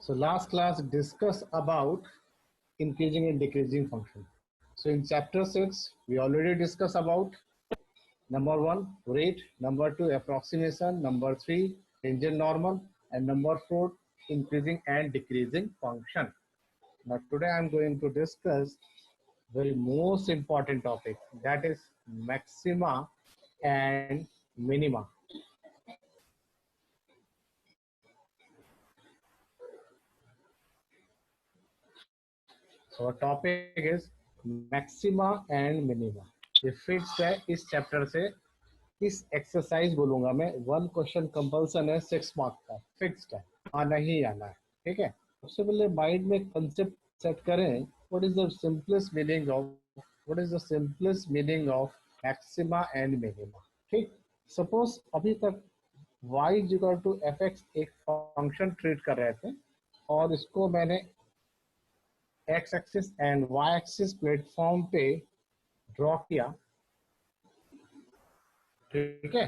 So last class discussed about increasing and decreasing function. So in chapter 6, we already discussed about number 1, rate, number 2, approximation, number 3, tangent normal, and number 4, increasing and decreasing function. Now today I am going to discuss very most important topic, that is maxima and minima. So our topic is maxima and minima. ये fix है इस chapter से. इस exercise बोलूंगा मैं, one question compulsion है 6 mark का, fixed है, आना ही आना है. ठीक है. सबसे पहले माइंड में कंसेप्ट सेट करें. What is the simplest meaning of maxima and minima. ठीक. सपोज अभी तक y is equal to F X एक फंक्शन ट्रीट कर रहे थे और इसको मैंने X axis and Y axis platform पे ड्रॉ किया. ठीक है.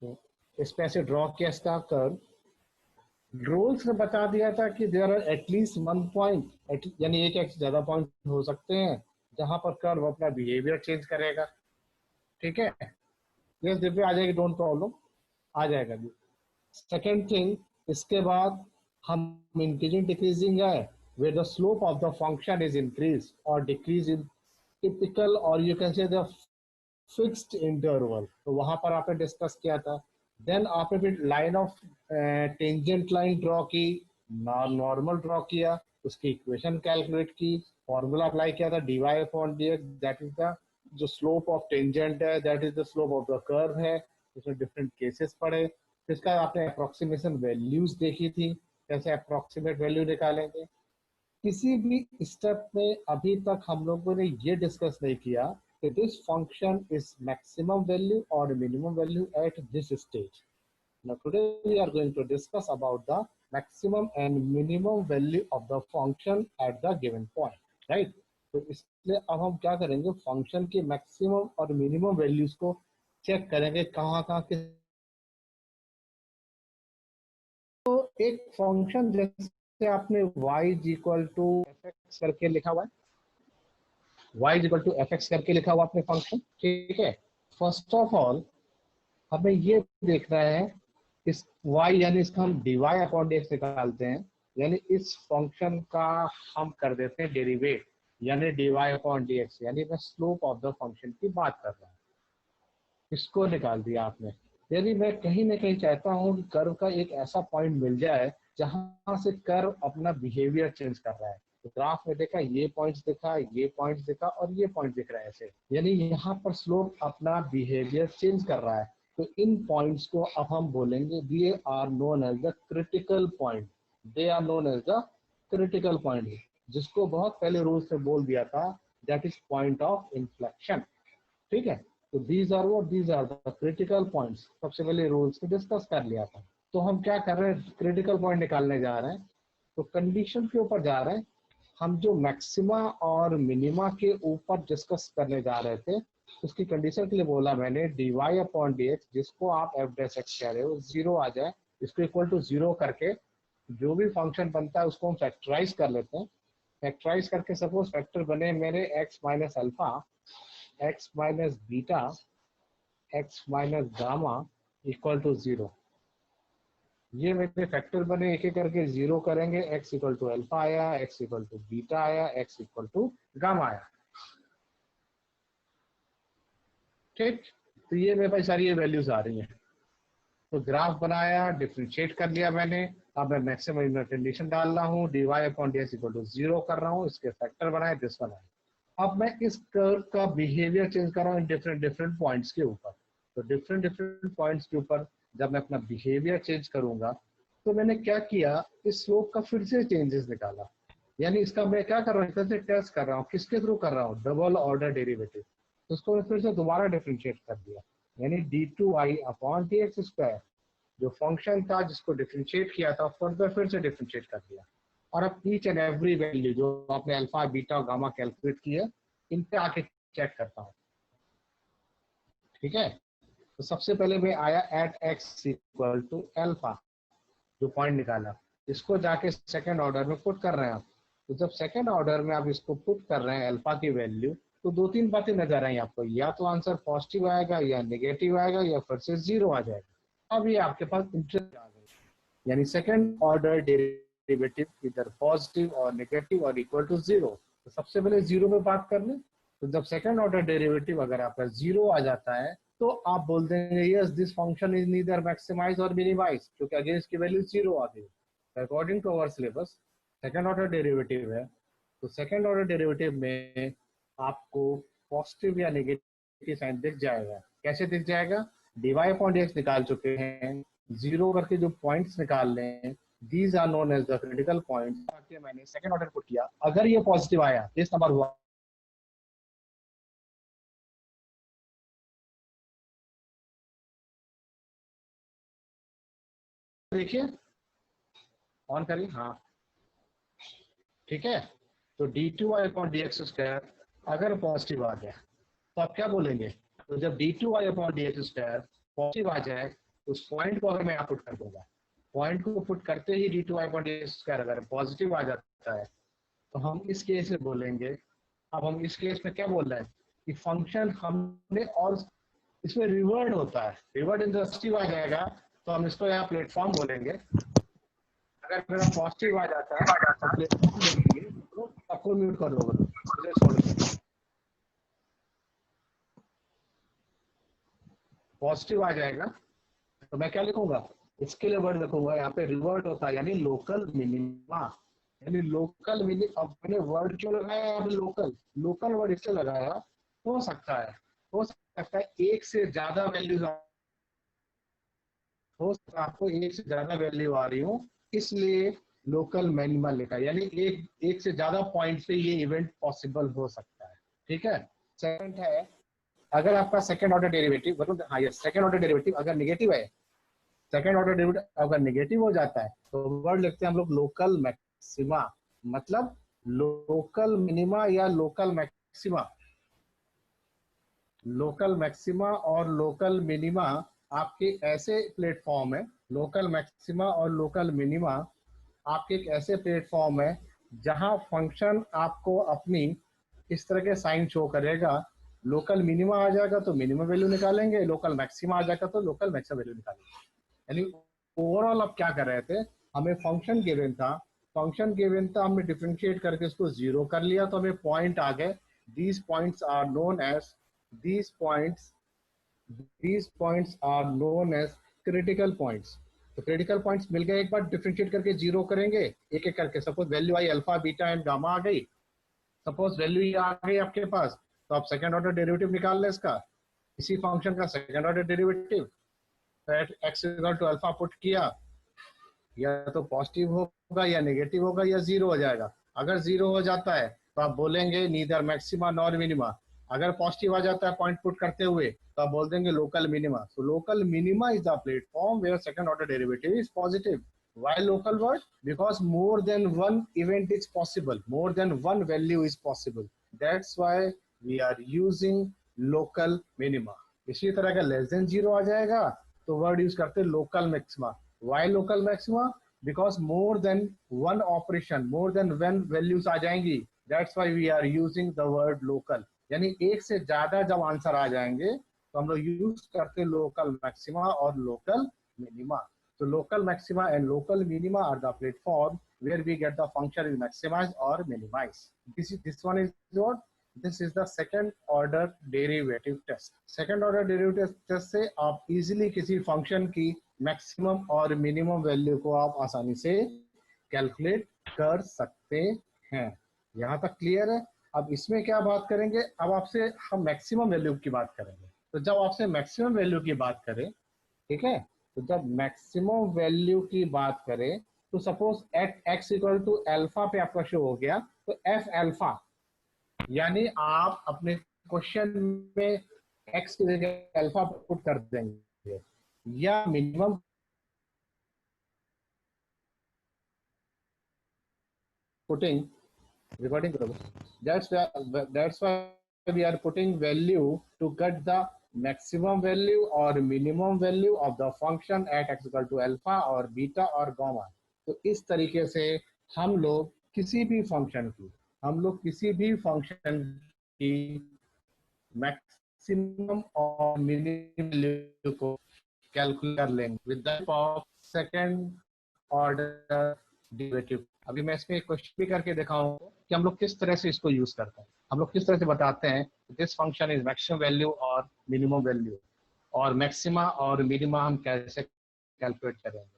तो इस पे ऐसे ड्रॉ किया इसका कर्व. रूल्स ने बता दिया था कि देयर आर एटलीस्ट 1 पॉइंट, यानी एक एक्स ज्यादा पॉइंट हो सकते हैं जहां पर कर्व अपना बिहेवियर चेंज करेगा. ठीक है. यस दिव्य आ जाएगी, डोंट प्रॉब्लम, आ जाएगा जी. सेकेंड थिंग, इसके बाद हम इंक्रीजिंग डिक्रीजिंग है where the slope of the function is increased or decreased in typical or you can say the fixed interval. तो वहां पर आपने डिस्कस किया था. देन आपने फिर line of tangent line draw की, नॉर्मल ड्रॉ किया, उसकी इक्वेशन कैलकुलेट की, फॉर्मूला अप्लाई किया था dy upon dx, that is the जो स्लोप ऑफ टेंजेंट है, that is the slope of the curve है. उसमें डिफरेंट केसेस पढ़े. फिर इसका आपने अप्रोक्सीमेशन वैल्यूज देखी थी, कैसे अप्रोक्सीमेट वैल्यू निकालेंगे. किसी भी स्टेप में अभी तक हम लोगों ने ये डिस्कस नहीं किया कि this function is maximum value और minimum value at this stage. Now today we are going to discuss about the maximum and minimum value of the function at the given point, right? तो इसलिए अब हम क्या करेंगे, function के maximum और minimum values को चेक करेंगे कहाँ कहाँ के. तो एक फंक्शन जैसे आपने y is equal to F X करके लिखा हुआ है, y is equal to F X करके लिखा हुआ अपने फंक्शन. ठीक है. फर्स्ट ऑफ ऑल हमें ये देखना है इस y यानी इसका हम dy अपॉन dx निकालते हैं, यानी इस फंक्शन का हम कर देते हैं डेरिवेट, यानी dy अपॉन dx, यानी मैं स्लोप ऑफ द फंक्शन की बात कर रहा हूँ. इसको निकाल दिया आपने. यानी मैं कहीं ना कहीं चाहता हूँ कि कर्व का एक ऐसा पॉइंट मिल जाए जहां से कर्व अपना बिहेवियर चेंज कर रहा है. तो ग्राफ में देखा, ये पॉइंट्स दिखा, ये पॉइंट्स दिखा और ये पॉइंट दिख रहा है ऐसे, यानी यहाँ पर स्लोप अपना बिहेवियर चेंज कर रहा है. तो इन पॉइंट्स को अब हम बोलेंगे they are known as the critical point. They are known as the critical point, जिसको बहुत पहले रूल से बोल दिया था, that is point of inflection. ठीक है. तो these are the critical points. सबसे पहले रूल्स को डिस्कस कर लिया था. तो हम क्या कर रहे हैं, क्रिटिकल पॉइंट निकालने जा रहे हैं. तो कंडीशन के ऊपर जा रहे हैं. हम जो मैक्सिमा और मिनिमा के ऊपर डिस्कस करने जा रहे थे, उसकी कंडीशन के लिए बोला मैंने dy अपॉन dx, जिसको आप एफ डैश एक्स कह रहे हो, जीरो आ जाए. इसको इक्वल टू जीरो करके जो भी फंक्शन बनता है उसको हम फैक्टराइज कर लेते हैं. फैक्टराइज करके सपोज फैक्टर बने मेरे x minus alpha, x minus beta, x minus gamma equal to zero. ये मेरे फैक्टर बने, एक एक करके जीरो करेंगे. x इक्वल टू अल्फा आया, x इक्वल टू बीटा आया, x इक्वल टू गामा आया. ठीक. तो ये मेरे पास सारी ये वैल्यूज आ रही हैं. तो ग्राफ बनाया, डिफरेंशिएट कर लिया मैंने. अब मैं मैक्सिमम कंडीशन डाल रहा हूँ, dy upon dx equal to zero कर रहा हूँ. इसके फैक्टर बनाए, दिस वन आया. अब मैं इस कर्व का बिहेवियर चेंज कर रहा हूँ डिफरेंट डिफरेंट पॉइंट्स के ऊपर. तो डिफरेंट डिफरेंट पॉइंट्स के ऊपर जब मैं अपना बिहेवियर चेंज करूंगा, तो मैंने क्या किया, इस स्लोप का फिर से चेंजेस निकाला. यानी इसका मैं क्या कर रहा हूँ, इधर से टेस्ट कर रहा हूँ. किसके थ्रू कर रहा हूँ, डबल ऑर्डर डेरिवेटिव. तो उसको मैं फिर से दोबारा डिफरेंशिएट कर दिया, यानी d2i अपॉन dx स्क्वायर, जो फंक्शन था जिसको डिफरेंशिएट किया था फर्दर फिर से डिफरेंशिएट कर दिया. और अब ईच एंड एवरी वैल्यू जो आपने अल्फा बीटा और गामा कैलकुलेट की है, इन पे आके चेक करता हूँ. ठीक है. तो सबसे पहले मैं आया at X equal to alpha, जो पॉइंट निकाला. इसको जाके सेकंड ऑर्डर में पुट कर रहे हैं आप। तो जब सेकंड ऑर्डर में आप इसको पुट कर रहे हैं अल्फा की वैल्यू, तो दो तीन बातें नजर आई आपको, या तो आंसर पॉजिटिव आएगा या नेगेटिव आएगा या फिर से जीरो आ जाएगा। अब ये आपके पास इंटरेस्ट आ गई, यानी सेकंड ऑर्डर डेरिवेटिव इधर पॉजिटिव और नेगेटिव और इक्वल टू जीरो। तो सबसे पहले जीरो में बात कर लें। तो जब सेकंड ऑर्डर डेरिवेटिव अगर आपका जीरो आ जाता है तो आप बोल देंगे yes this function is neither maximize और मिनिमाइज, क्योंकि अगेन इसकी वैल्यू जीरो आ गई। According to our syllabus second order derivative है, तो सेकंड ऑर्डर डेरिवेटिव में आपको पॉजिटिव या नेगेटिव साइन दिख जाएगा। कैसे दिख जाएगा? dy अपॉन dx निकाल चुके हैं, जीरो करके जो पॉइंट्स निकाल लें, these are known as the critical points. मैंने सेकंड ऑर्डर पुट किया, अगर ये पॉजिटिव आया इस नंबर हुआ, देखिए ऑन करिए, हाँ ठीक है। तो d two y upon d x square अगर पॉजिटिव आ गया तो आप क्या बोलेंगे? तो जब d two y upon d x square positive आ जाए, उस पॉइंट को अगर मैं यहाँ पुट कर दूंगा, पॉइंट को पुट करते ही d two y upon d x square अगर पॉजिटिव आ जाता है, तो हम इस केस में बोलेंगे, अब हम इस केस में क्या बोल रहे हैं कि फंक्शन हमने, और इसमें रिवर्ड होता है, रिवर्ड इन पॉजिटिव आ जाएगा तो हम इसको यहाँ प्लेटफॉर्म बोलेंगे। अगर मेरा पॉजिटिव आ जाता है तो प्लेटफॉर्म बोलेंगे। तो आपको म्यूट कर दोगे, मुझे छोड़ दो। पॉजिटिव आ जाएगा तो मैं क्या लिखूंगा? इसके लिए वर्ड लिखूंगा यहाँ पे रिवर्ट होता है, यानी लोकल मिनिमा, यानी लोकल मिनिमा। अब मैंने वर्ड क्यों लगाया यहाँ पे लोकल? लोकल वर्ड इससे लगाया, हो सकता है, हो सकता है एक से ज्यादा वैल्यूज, हो सकता है आपको एक से ज्यादा वैल्यू आ रही हो, इसलिए लोकल मिनिमा लिखा, यानी एक से ज्यादा पॉइंट पे ये इवेंट पॉसिबल हो सकता है। ठीक है। सेकंड है, अगर आपका सेकंड ऑर्डर डेरिवेटिव, मतलब हाँ ये सेकंड ऑर्डर डेरिवेटिव अगर नेगेटिव है, सेकंड ऑर्डर डेरिवेटिव अगर नेगेटिव हो जाता है तो वर्ड लिखते हैं हम लोग लोकल मैक्सिमा, मतलब लोकल मिनिमा या लोकल मैक्सिमा। लोकल मैक्सिमा और लोकल मिनिमा आपके ऐसे प्लेटफॉर्म है, लोकल मैक्सिमा और लोकल मिनिमा आपके एक ऐसे प्लेटफॉर्म है जहां फंक्शन आपको अपनी इस तरह के साइन शो करेगा। लोकल मिनिमा आ जाएगा तो मिनिमम वैल्यू निकालेंगे, लोकल मैक्सिमा आ जाएगा तो लोकल मैक्सिमम वैल्यू निकालेंगे। यानी ओवरऑल अब क्या कर रहे थे, हमें फंक्शन गिवन था, फंक्शन गिवन था, हमने डिफरेंशिएट करके उसको जीरो कर लिया तो हमें पॉइंट आ गए। These points are known as these points these points are known as critical points। तो क्रिटिकल पॉइंट्स मिल गए, एक बार डिफरेंशिएट करके जीरो करेंगे एक एक करके। सपोज वैल्यू आई अल्फा बीटा एंड गामा आ गई, सपोज वैल्यू ये आ गई आपके पास, तो आप सेकंड ऑर्डर डेरिवेटिव निकाल लें इसका, इसी फंक्शन का second order derivative. X equal to alpha put किया, या तो पॉजिटिव होगा या नेगेटिव होगा या जीरो हो जाएगा। अगर जीरो हो जाता है तो आप बोलेंगे नीदर मैक्सिमा नॉर मिनिमा। अगर पॉजिटिव आ जाता है पॉइंट पुट करते हुए तो आप बोल देंगे local minima. So local minima is the platform where second order derivative is positive. Why local word? Because more than one event is possible, more than one value is possible. That's why we are using local minima. इसी तरह का less than zero आ जाएगा तो word use करते हैं local maxima. Why local maxima? Because more than one operation, more than one values आ जाएंगी। That's why we are using the word local। यानी एक से ज्यादा जब आंसर आ जाएंगे तो हम लोग यूज करते हैं लोकल मैक्सिमा और local minima. So local maxima and local minima are the platform where we get the function is maximized or minimized. This one is what? This is the second order derivative test। second order derivative test से आप easily किसी function की maximum और minimum value को आप आसानी से calculate कर सकते हैं। यहाँ तक क्लियर है? अब इसमें क्या बात करेंगे, अब आपसे हम मैक्सिमम वैल्यू की बात करेंगे। तो जब आपसे मैक्सिमम वैल्यू की बात करें, ठीक है, तो जब मैक्सिमम वैल्यू की बात करें तो suppose at X equal to alpha पे आपका शो हो गया, तो एफ अल्फा, यानी आप अपने क्वेश्चन में एक्स की जगह अल्फा पुट कर देंगे, या मिनिमम पुटिंग recording करो। that's why we are putting value to get the maximum value or minimum value of the function at x equal to alpha or beta or gamma। तो इस तरीके से हम लोग किसी भी फंक्शन की मैक्सिमम और मिनिमम वैल्यू को कैलकुलेट कर लेंगे with the help of second order derivative. अभी मैं इसमें एक क्वेश्चन भी करके दिखाऊंगा कि हम लोग किस तरह से इसको यूज करते हैं। हम लोग किस तरह से बताते हैं this function is maximum value और मिनिमम वैल्यू, और मैक्सिमा और मिनिमा हम कैसे कैलकुलेट करेंगे।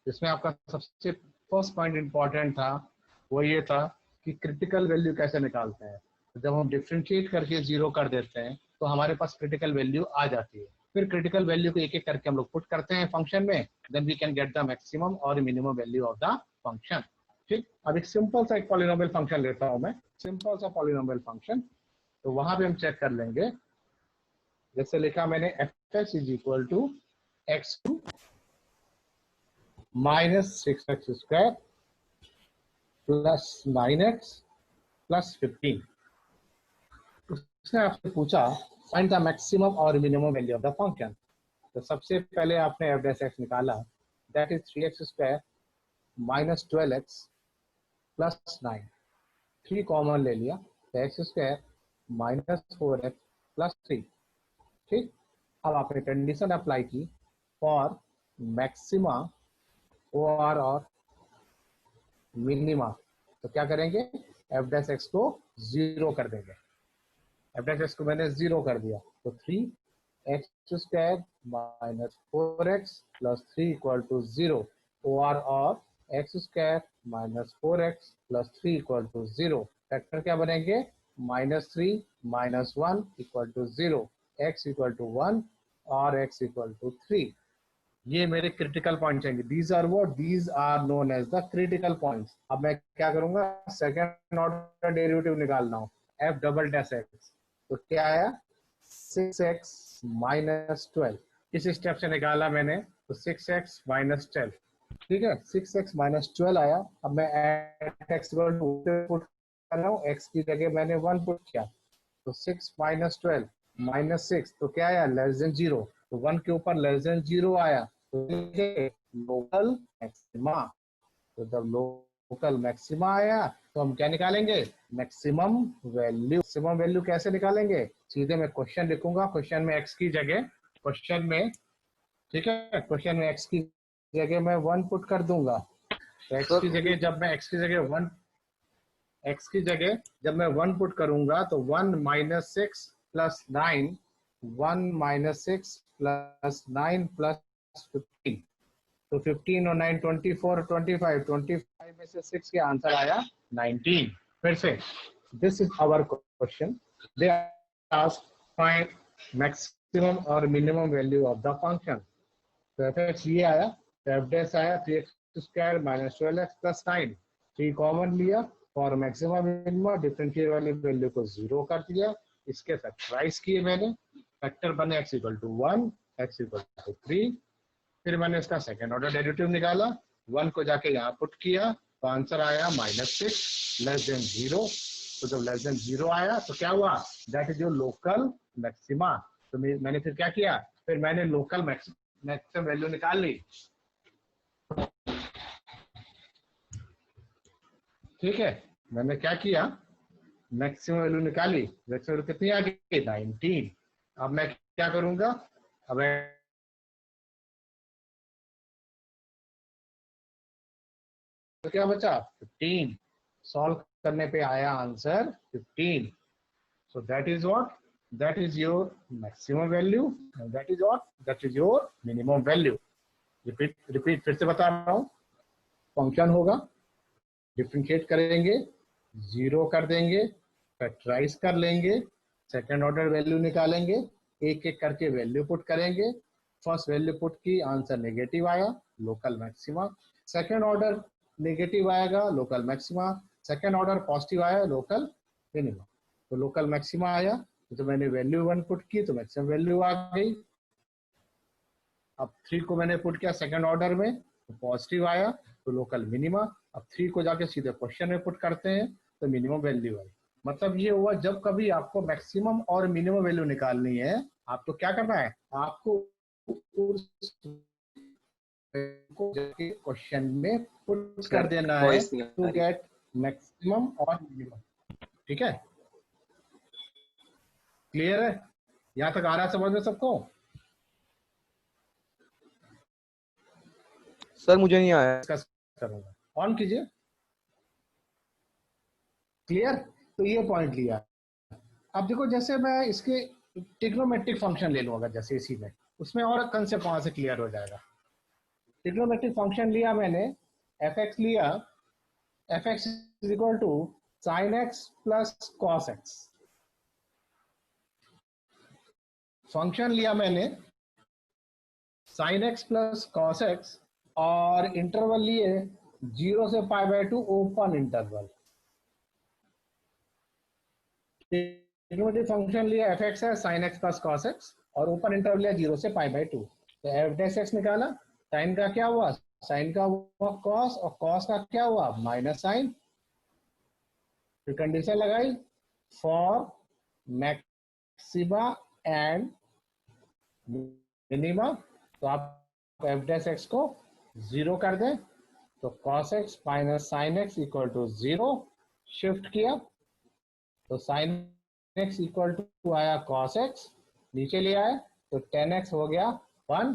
इसमें आपका सबसे फर्स्ट पॉइंट इंपॉर्टेंट था, वो ये था कि क्रिटिकल वैल्यू कैसे निकालते हैं। जब हम डिफ्रेंशिएट करके जीरो कर देते हैं तो हमारे पास क्रिटिकल वैल्यू आ जाती है। फिर क्रिटिकल वैल्यू को एक एक करके हम लोग पुट करते हैं फंक्शन में, then we can get the maximum और minimum value of the function. ठीक, अब एक सिंपल सा एक पॉलिनोमियल फंक्शन लेता हूं मैं, सिंपल सा पॉलिनोमियल फंक्शन। तो वहां पे हम चेक कर लेंगे, जैसे लिखा मैंने F x is equal to X two minus 6x² plus 9x plus 15। उसने आपसे पूछा फाइंड द मैक्सिमम और minimum value of the function. तो सबसे पहले आपने एफ डैश एक्स निकाला, that is 3x² minus 12x plus 9। 3 common ले लिया तो x² माइनस 4x प्लस 3। ठीक, अब आपने कंडीशन अप्लाई की फॉर मैक्सिमा और मिनिमा। तो क्या करेंगे, एफ डैश एक्स को 0 कर देंगे। एफ डैश एक्स को मैंने 0 कर दिया तो 3x² minus 4x plus 3 equal to 0। और x² minus 4x plus 3 equal to 0। Factor क्या बनेंगे, -3 minus 1 equal to 0, x equal to 1 और x इक्वल टू 3। ये मेरे क्रिटिकल पॉइंट चाहिए। These are known as the critical points. अब मैं क्या करूंगा, सेकंड ऑर्डर डेरिवेटिव निकालना हो, एफ डबल डैश एक्स। तो क्या आया, 6x माइनस 12। इस स्टेप से निकाला मैंने तो 6x माइनस 12। ठीक है, 6x माइनस 12 आया। अब मैं एट एक्स पुट कर रहा हूँ, x की जगह मैंने 1 पुट किया तो 6 माइनस 12 माइनस 6, तो क्या आया, लेस देन 0। तो 1 के ऊपर लेस देन 0 आया तो लोकल मैक्सिमा। तो जब लोकल मैक्सिमा आया तो हम क्या निकालेंगे, मैक्सिमम वैल्यू। मैक्सिमम वैल्यू कैसे निकालेंगे, सीधे मैं क्वेश्चन लिखूंगा, क्वेश्चन में x की जगह, क्वेश्चन में, ठीक है, क्वेश्चन में x की जगह मैं 1 पुट कर दूंगा। तो x की जगह जब मैं x की जगह 1 पुट करूंगा तो 1 minus 6 plus 9, 1 minus 6 plus 9 plus 15। तो 15 और 9 24, 25 में से 6 के आंसर आया 19। फिर से, this is our question, they ask find maximum और minimum value of the function. तो एफ एक्स ये आया, एफ डैश आया 3x² minus 12x plus 9। 3 common लिया, फॉर मैक्सिमम मिनिमा डिफरेंशियल वाली वैल्यू को 0 कर दिया। इसके फैक्टराइज किए मैंने, फैक्टर बने x equal to 1, x equal to 3। फिर मैंने इसका सेकेंड ऑर्डर डेरिवेटिव निकाला, 1 को जाके यहाँ पुट किया तो आंसर आया -6 लेस देन 0। तो जब लेस देन 0 आया तो क्या हुआ, that is your local maxima. तो मैंने फिर क्या किया, फिर मैंने लोकल मैक्सिमम वैल्यू निकाल ली। ठीक है, मैंने क्या किया, मैक्सिमम वैल्यू निकाली। मैक्सिमम वैल्यू कितनी आ गई, 19। अब मैं क्या करूंगा, अब तो क्या बचा, 15। सॉल्व करने पे आया answer 15। So that is what, that is your maximum value, that is what, that is your minimum value. Repeat repeat फिर से बता रहा हूँ, फंक्शन होगा, डिफरेंशिएट करेंगे, 0 कर देंगे, फैक्टराइज कर लेंगे, सेकेंड ऑर्डर वैल्यू निकालेंगे, एक एक करके वैल्यू पुट करेंगे। फर्स्ट वैल्यू पुट की, आंसर नेगेटिव आया, local maxima. Second order negative आएगा, local maxima. Second order positive आया, लोकल मिनिमा। तो लोकल मैक्सिमा आया, तो मैंने वैल्यू 1 पुट की तो मैक्सिमम वैल्यू आ गई। अब 3 को मैंने पुट किया सेकेंड ऑर्डर में तो पॉजिटिव आया, तो लोकल मिनिमा। अब 3 को जाके सीधे क्वेश्चन में पुट करते हैं तो मिनिमम वैल्यू आई। मतलब ये हुआ, जब कभी आपको मैक्सिमम और मिनिमम वैल्यू निकालनी है, आपको क्या करना है, आपको को क्वेश्चन में पुट कर सर देना है वॉइस नहीं आ टू रही। गेट मैक्सिमम और मिनिमम। ठीक है, क्लियर है? यहां तक आ रहा है समझ में सबको? सर मुझे नहीं आया। डिस्कस करूंगा, ऑन कीजिए। क्लियर? तो ये पॉइंट लिया। अब देखो, जैसे मैं इसके ट्रिग्नोमेट्रिक फंक्शन ले लूंगा, जैसे इसी में, उसमें और कंसेप्ट वहां से क्लियर हो जाएगा। ट्रिग्नोमेट्रिक फंक्शन लिया मैंने, एफ एक्स लिया, f x is equal to sine x plus cos x. Function लिया मैंने sine x plus cos x, और इंटरवल लिए 0 से π/2 ओपन इंटरवल। ट्रिग्नोमेट्रिक फंक्शन लिया एफ एक्स है sine x plus cos x, और ओपन इंटरवल लिया 0 से π/2। तो एफ डैश एक्स निकाला, साइन का क्या हुआ, साइन का हुआ कॉस, और कॉस का क्या हुआ, माइनस साइन। फिर कंडीशन लगाई फॉर मैक्सिमा एंड मिनिमा, तो आप एफ डैश एक्स को 0 कर दें, तो cos x minus sine x equal to 0। Shift किया तो साइन एक्स इक्वल टू आया कॉस एक्स, नीचे ले आए तो टेन एक्स हो गया 1।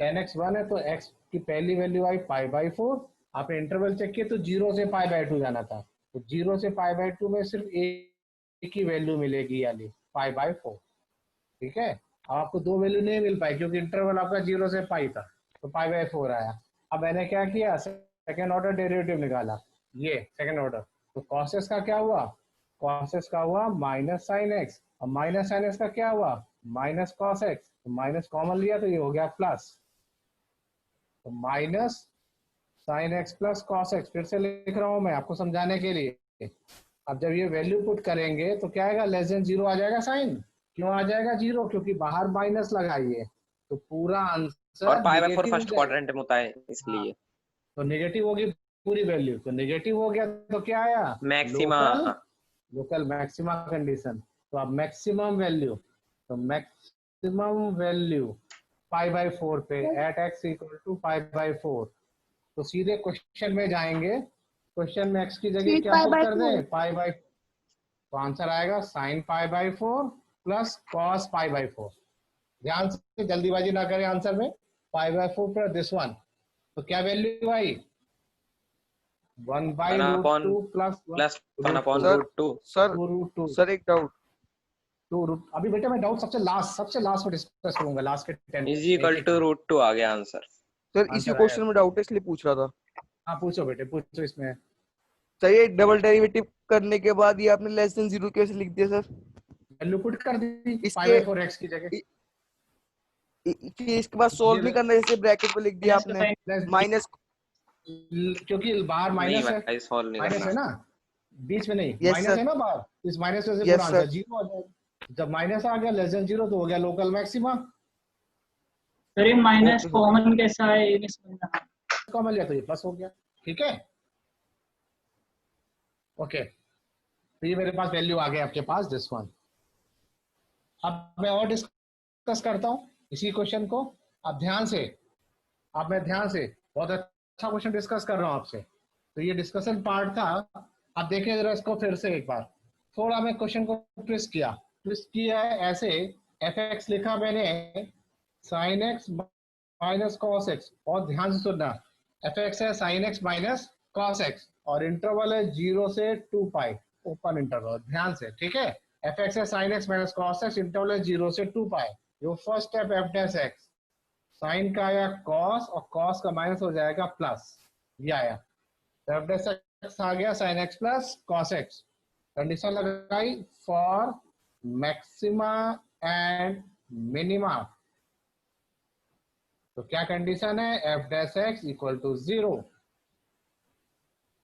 टेन एक्स 1 है तो एक्स की पहली वैल्यू आई π/4। आपने इंटरवल चेक किया तो 0 से π/2 जाना था, तो 0 से π/2 में सिर्फ एक ही वैल्यू मिलेगी, यानी π/4। ठीक है, अब आपको दो वैल्यू नहीं मिल पाई क्योंकि इंटरवल आपका 0 से पाई था, तो π/4 आया। अब मैंने क्या किया, सेकेंड ऑर्डर डेरिवेटिव निकाला, ये सेकेंड ऑर्डर, तो cos x का क्या हुआ, cos x का हुआ माइनस साइन एक्स, और माइनस साइन एक्स का क्या हुआ, माइनस cos x, तो माइनस कॉमन लिया तो ये हो गया प्लस, तो minus sine x plus cos x। फिर से लिख रहा हूं मैं आपको समझाने के लिए। अब जब ये वैल्यू पुट करेंगे तो क्या आएगा, लेस देन 0 आ जाएगा साइन। क्यों आ जाएगा 0, क्योंकि बाहर माइनस लगाइए, तो पूरा आंसर और π/4 नेगेटिव हो फर्स्ट जाएगा। क्वाड्रेंट में होता है इसलिए। तो नेगेटिव होगी पूरी वैल्यू, तो नेगेटिव हो गया तो क्या आया, मैक्सिमा। Local maxima condition. तो अब मैक्सिमम वैल्यू, तो मैक्सिमम वैल्यू π/4 पे एट एक्स इक्वल टू π/4। तो सीधे क्वेश्चन में जाएंगे, क्वेश्चन में एक्स की जगह क्या पुट कर दें, π/4, तो आंसर आएगा साइन π/4 प्लस कॉस π/4। ध्यान से जल्दीबाजी ना करें आंसर में, π/4 प्लस दिस वन, तो क्या वैल्यू आई, 1/√2 प्लस प्लस 1/√2। सर √2। सर एक डाउट। तो अभी बेटा मैं डाउट सबसे लास्ट में डिस्कस करूंगा, लास्ट के 10 इज इक्वल टू √2 आ गया आंसर। सर इसी क्वेश्चन में डाउट है इसलिए पूछ रहा था। हाँ पूछो बेटे, पूछो। इसमें सर ये डबल डेरिवेटिव करने के बाद ये आपने लेस देन 0 कैसे लिख दिया सर? वैल्यू पुट कर दी इसके π/4 एक्स की जगह। इसके बाद सॉल्व नहीं करना, जैसे ब्रैकेट में लिख दिया आपने माइनस, क्योंकि बाहर माइनस है, भाई सॉल्व नहीं माइनस करना। है ना, बीच में नहीं, यस माइनस सर, है ना बाहर, इस माइनस से यस पूरा सर। आंसर 0 आ जाएगा। जब माइनस आ गया लेस देन 0 तो हो गया लोकल मैक्सिमा। सर ये माइनस ओके सर। कॉमन कैसा है ये नहीं समझ रहा। कॉमन लिया तो ये प्लस हो गया। ठीक है, ओके, तो ये मेरे पास वैल्यू आ गया आपके पास, दिस वन। अब मैं और डिस्कस करता हूं इसी क्वेश्चन को। अब ध्यान से, अब मैं ध्यान से, बहुत अच्छा क्वेश्चन डिस्कस कर रहा हूं आपसे। तो ये डिस्कशन पार्ट था। अब देखें जरा इसको फिर से एक बार, थोड़ा मैं क्वेश्चन को ट्विस्ट किया है ऐसे। एफ एक्स लिखा मैंने sine x minus cos x, और ध्यान से सुनना, एफ एक्स है sine x minus cos x, और इंटरवल है 0 से 2π, ओपन इंटरवल, ध्यान से। ठीक है, एफ एक्स है sine x minus cos x, interval है 0 से 2π। जो first step f dash x, sine का आया कॉस, और कॉस का माइनस हो जाएगा प्लस, ये आया, तो एफ डैश एक्स आ गया sine x plus cos x. Condition लगाई फॉर मैक्सिमा एंड मिनिमा, तो क्या कंडीशन है, f dash x equal to 0,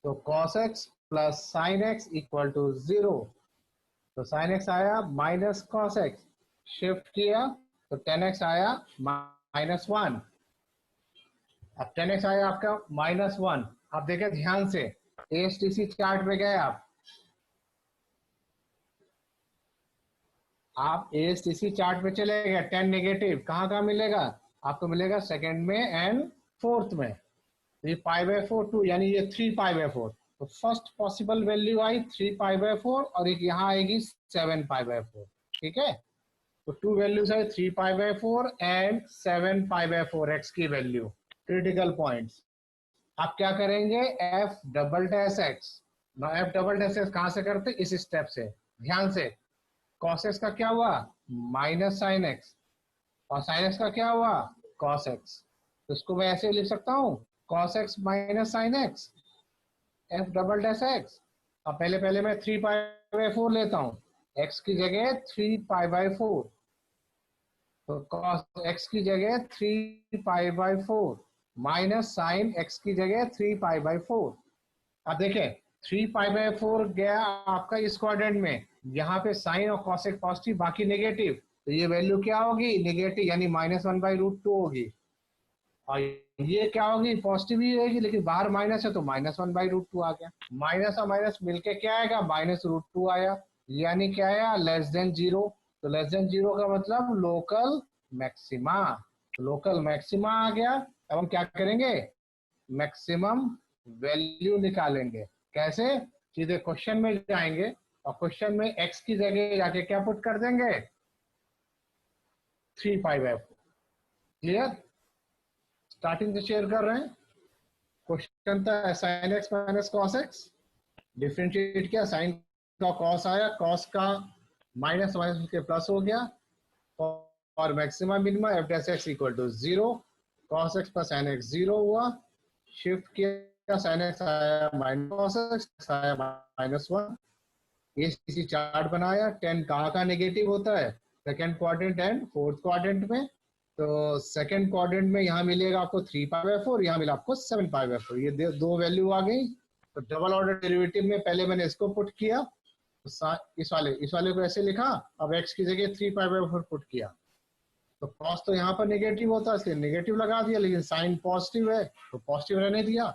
तो cos x plus sine x equal to 0, तो साइन एक्स आया माइनस कॉस एक्स, शिफ्ट किया तो टेन एक्स आया -1। अब टेन एक्स आया आपका -1। आप देखें ध्यान से, एएसटीसी चार्ट में गए आप एएसटीसी चार्ट में चले गए, 10 नेगेटिव कहाँ मिलेगा आपको, मिलेगा सेकंड में एंड फोर्थ में, ये पाई बाय 4 2 यानी ये 3 पाई बाय 4, तो first possible value I 3 pi by 4 और एक यहाँ आएगी 7 पाई बाय 4, ठीक है। तो टू वैल्यूज है 3 pi by 4 and 7 pi by 4 x की वैल्यू। क्रिटिकल पॉइंट्स आप क्या करेंगे, F double dash x, F double dash x कहां से करते, इस स्टेप से, ध्यान से। कॉस एक्स का क्या हुआ, माइनस साइन एक्स, और साइन एक्स का क्या हुआ, कॉस एक्स। तो इसको मैं ऐसे लिख सकता हूँ, cos x minus sine x, F double dash x. अब पहले मैं 3 पाई बाय 4 लेता हूँ, एक्स की जगह 3 पाई बाय 4, तो कॉस एक्स की जगह 3 pi by 4 minus sine x की जगह 3 पाई बाय 4। अब देखें 3 पाई बाय 4 गया आपका इस क्वाड्रेंट में, यहाँ पे साइन और कॉसेक पॉजिटिव बाकी नेगेटिव, तो ये वैल्यू क्या होगी, नेगेटिव यानी -1/√2 होगी। और ये क्या होगी, पॉजिटिव ही रहेगी, लेकिन बाहर माइनस है तो -1/√2 आ गया। माइनस और माइनस मिलके क्या आएगा, -√2 आया, यानी क्या आया, लेस देन 0। तो लेस देन 0 का मतलब लोकल मैक्सिमा, लोकल मैक्सिमा आ गया। अब हम क्या करेंगे, मैक्सिमम वैल्यू निकालेंगे। कैसे, सीधे क्वेश्चन में जाएंगे और क्वेश्चन में x की जगह जाके क्या पुट कर देंगे, 3 पाई बाय 4। क्लियर, स्टार्टिंग से शेयर कर रहे हैं। क्वेश्चन था sine x minus cos x, differentiate किया, साइन का कॉस आया, कॉस का माइनस माइनस के प्लस हो गया, और maximum minimum f dash x equal to 0, cos x plus sine x 0 हुआ, शिफ्ट किया, साइन एक्स आया माइनस कॉस एक्स आया -1, ये इसी चार्ट बनाया। 10 कहाँ का नेगेटिव होता है, second quadrant and fourth quadrant में। तो सेकंड क्वाड्रेंट में यहाँ मिलेगा आपको 3 पाई बाय 4, यहाँ मिला आपको 7 पाई बाय 4, ये दो वैल्यू आ गई। तो डबल ऑर्डर डेरिवेटिव में पहले मैंने इसको पुट किया, तो इस वाले को ऐसे लिखा, अब x की जगह 3 पाई बाय 4 पुट किया, तो कॉस तो यहाँ पर नेगेटिव होता है इसलिए नेगेटिव लगा दिया, लेकिन साइन पॉजिटिव है तो पॉजिटिव रहने दिया,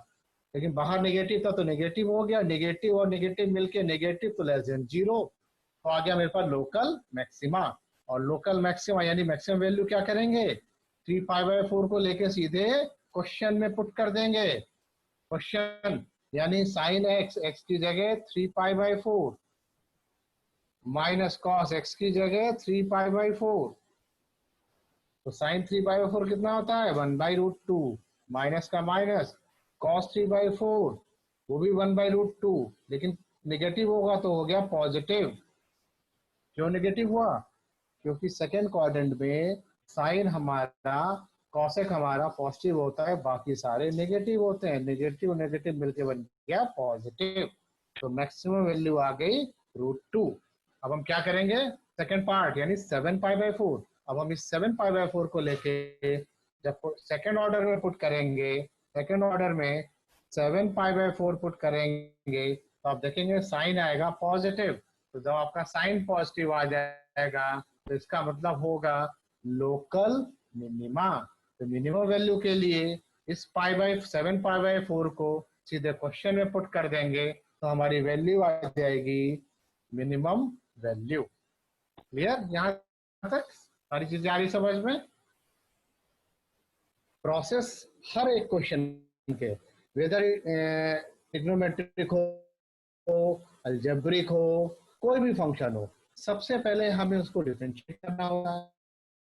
लेकिन बाहर नेगेटिव था तो नेगेटिव हो गया, नेगेटिव और नेगेटिव मिलके नेगेटिव तो लेस देन 0, तो आ गया मेरे पास लोकल मैक्सिमा। और लोकल मैक्सिमा यानी मैक्सिमम वैल्यू क्या करेंगे, 3 पाई बाय 4 को लेके सीधे क्वेश्चन में पुट कर देंगे। क्वेश्चन यानी साइन एक्स, एक्स की जगह 3 pi by 4 minus cos x की जगह 3 पाई बाय 4, तो साइन 3 बाय 4 कितना होता है, 1/√2, माइनस का माइनस, कॉस 3 बाय 4 वो भी 1/√2, लेकिन नेगेटिव होगा तो हो गया पॉजिटिव। क्यों नेगेटिव हुआ, क्योंकि सेकेंड क्वाड्रेंट में साइन हमारा, कॉसेक हमारा पॉजिटिव होता है, बाकी सारे नेगेटिव होते हैं, नेगेटिव नेगेटिव मिलके बन गया पॉजिटिव, तो मैक्सिमम वैल्यू आ गई √2। अब हम क्या करेंगे, सेकेंड पार्ट यानी 7 पाई बाय 4, अब हम इस 7 पाई बाय 4 को लेके जब सेकेंड ऑर्डर में पुट करेंगे, सेकेंड ऑर्डर में 7 पाई बाय 4 पुट करेंगे, तो आप देखेंगे साइन आएगा पॉजिटिव, तो जब आपका साइन पॉजिटिव आ जाएगा तो इसका मतलब होगा लोकल मिनिमा। तो मिनिमम वैल्यू के लिए इस 7 पाई बाय 4 को सीधे क्वेश्चन में पुट कर देंगे, तो हमारी वैल्यू आ जाएगी मिनिमम वैल्यू। क्लियर, यहाँ तक सारी चीजें आ रही समझ में। प्रोसेस हर एक क्वेश्चन के, वेदर ट्रिग्नोमेट्रिक हो, अलजेब्रिक हो, कोई भी फंक्शन हो, सबसे पहले हमें उसको डिफरेंशिएट करना होगा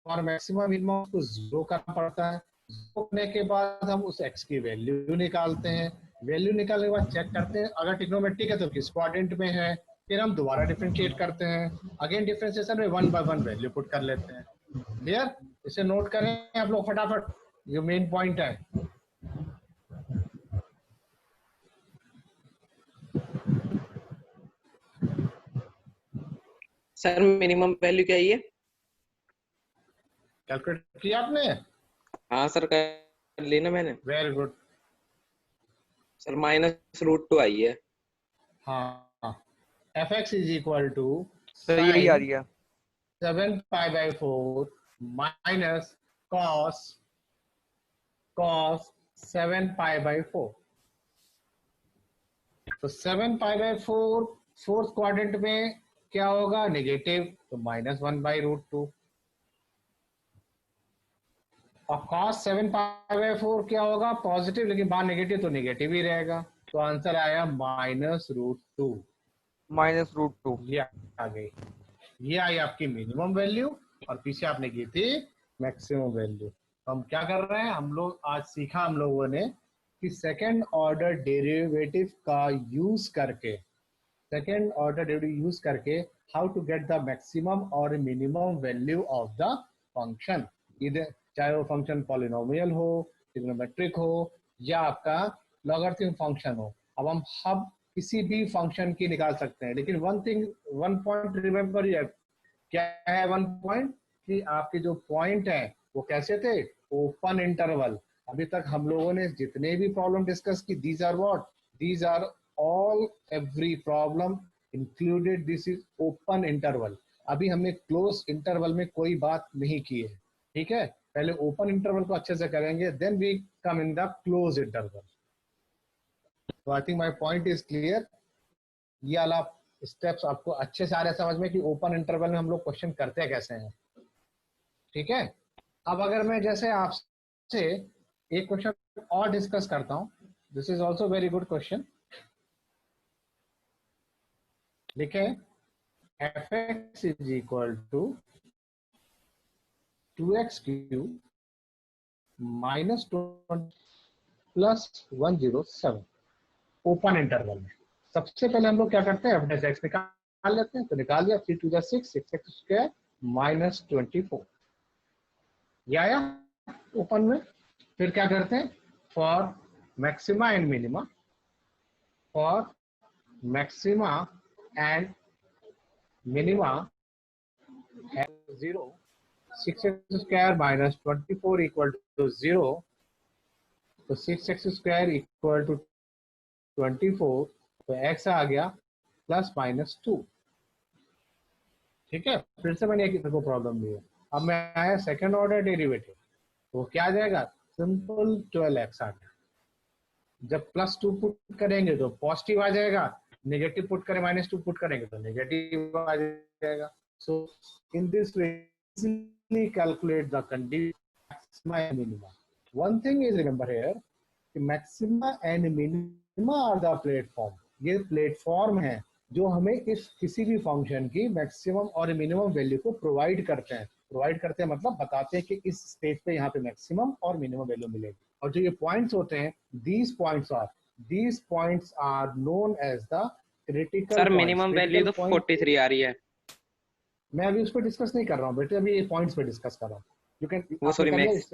और मैक्सिमम मिनिमम उसको 0 करना पड़ता है। 0 करने के बाद हम उस x की वैल्यू निकालते हैं, वैल्यू निकालने के बाद चेक करते हैं अगर ट्रिग्नोमेट्रिक है तो किस क्वाड्रेंट में है, फिर हम दोबारा डिफरेंशिएट करते हैं, अगेन डिफरेंशिएशन में 1 बाय 1 वैल्यू पुट कर लेते हैं। क्लियर, इसे नोट करें आप लोग फटाफट, ये मेन पॉइंट है। सर मिनिमम वैल्यू क्या है, कैलकुलेट किया आपने, हाँ सर कर लेना मैंने। वेरी गुड, सर -√2 आई है। हाँ, fx is equal to sir यही आ रही है, 7 pi by 4 minus cos 7 pi by 4। तो 7 पाई बाय 4 फोर्थ क्वाड्रेंट में क्या होगा, नेगेटिव, तो -1/√2। और cos 7π/4 क्या होगा? पॉजिटिव, लेकिन बाहर नेगेटिव तो नेगेटिव ही रहेगा। तो आंसर आया -√2। -√2। ये आ गई, ये आई आपकी मिनिमम वैल्यू और पीछे आपने की थी मैक्सिमम वैल्यू। तो हम क्या कर रहे हैं, हम लोग आज सीखा हम लोगों ने कि सेकेंड ऑर्डर डेरिवेटिव का यूज करके, सेकेंड ऑर्डर डेरिवेटिव यूज करके how to get the maximum और minimum value of the function, इधर चाहे वो फंक्शन पॉलिनोमियल हो, ट्रिग्नोमेट्रिक हो, या आपका लॉगरिथम फंक्शन हो। अब हम किसी भी फंक्शन की निकाल सकते हैं, लेकिन वन पॉइंट रिमेम्बर, क्या है वन पॉइंट, कि आपके जो पॉइंट है वो कैसे थे? Open interval. अभी तक हम लोगों ने जितने भी प्रॉब्लम डिस्कस की, these are what, these are all, every problem included this is open interval. अभी हमने क्लोज इंटरवल में कोई बात नहीं की है, ठीक है? पहले ओपन इंटरवल को अच्छे से करेंगे, then we come in the close interval. तो I think my point is clear. ये वाला स्टेप्स आपको अच्छे से आ रहे समझ में कि ओपन इंटरवल में हम लोग क्वेश्चन करते कैसे हैं, ठीक है? अब अगर मैं जैसे आपसे एक क्वेश्चन और डिस्कस करता हूं, this is also very good question. लिखे f(x) is equal to 2x³ -20 + 107 open interval में। सबसे पहले हम लोग क्या करते हैं, f(x) निकाल लेते हैं। तो निकाल दिया, 3 × 2 = 6, 6x² -24, ये आया ओपन में। फिर क्या करते हैं, for maxima and minima, for maxima and minima 0, 6x² -24 = 0, तो 6x² = 24, तो x आ गया +-2, ठीक है? फिर से मैंने एक को प्रॉब्लम दी है। अब मैं आया सेकंड ऑर्डर डेरिवेटिव, तो क्या आ जाएगा? सिंपल 12x आ गया। जब +2 पुट करेंगे तो पॉजिटिव आ जाएगा, नेगेटिव पुट करें -2 पुट करेंगे तो नेगेटिव आ जाएगा। So in this way easily calculate the condition maxima and minima. One thing is remember here, maxima and minima are the platform. ये प्लेटफॉर्म है जो हमें इस किसी भी फंक्शन की मैक्सिमम और मिनिमम वैल्यू को प्रोवाइड करते हैं। प्रोवाइड करते हैं मतलब बताते हैं कि इस स्टेज पे यहाँ पे मैक्सिमम और मिनिमम वैल्यू मिलेगी। और जो ये पॉइंट्स होते हैं, these points are known as the critical sir points. Minimum value तो 43 आ रही है। मैं अभी उस पर डिस्कस नहीं कर रहा हूँ बेटे, अभी ये पॉइंट्स पे डिस्कस कर रहा हूँ। यू कैन, वो सॉरी मैक्स,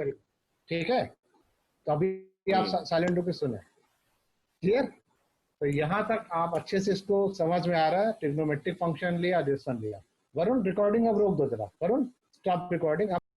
ठीक है? तो अभी आप साइलेंट होकर सुने, क्लियर? तो यहाँ तक आप अच्छे से इसको समझ में आ रहा है। ट्रिग्नोमेट्रिक फंक्शन लिया, दिस वन लिया। वरुण रिकॉर्डिंग अब रोक दो जरा, वरुण स्टॉप रिकॉर्डिंग।